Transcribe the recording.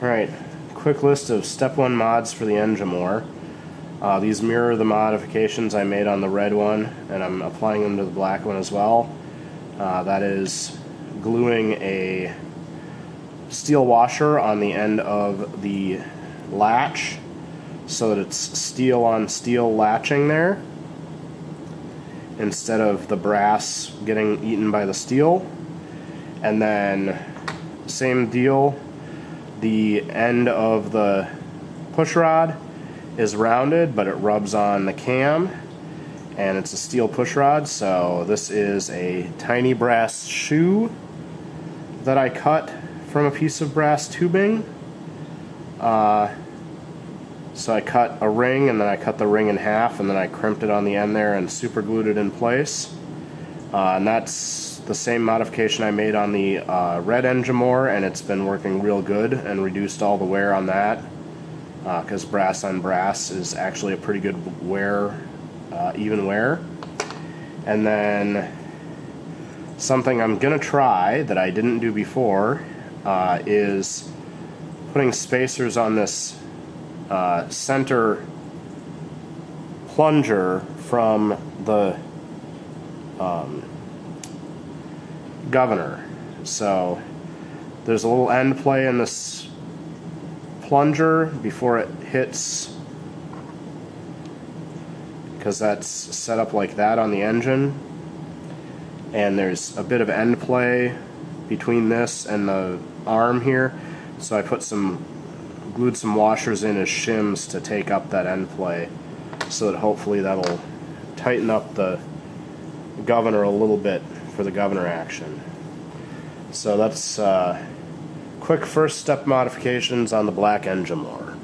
Alright, quick list of step 1 mods for the Enjomor. These mirror the modifications I made on the red one, and I'm applying them to the black one as well. That is gluing a steel washer on the end of the latch so that it's steel on steel latching there instead of the brass getting eaten by the steel. And then same deal, the end of the pushrod is rounded, but it rubs on the cam, and it's a steel pushrod. So this is a tiny brass shoe that I cut from a piece of brass tubing. So I cut a ring, and then I cut the ring in half, and then I crimped it on the end there and super glued it in place. And that's the same modification I made on the red Enjomor, and it's been working real good and reduced all the wear on that, because brass on brass is actually a pretty good wear, even wear. And then something I'm gonna try that I didn't do before is putting spacers on this center plunger from the governor. So there's a little end play in this plunger before it hits, because that's set up like that on the engine, and there's a bit of end play between this and the arm here, so I glued some washers in as shims to take up that end play, so that hopefully that'll tighten up the governor a little bit for the governor action. So that's quick first step modifications on the black Enjomor.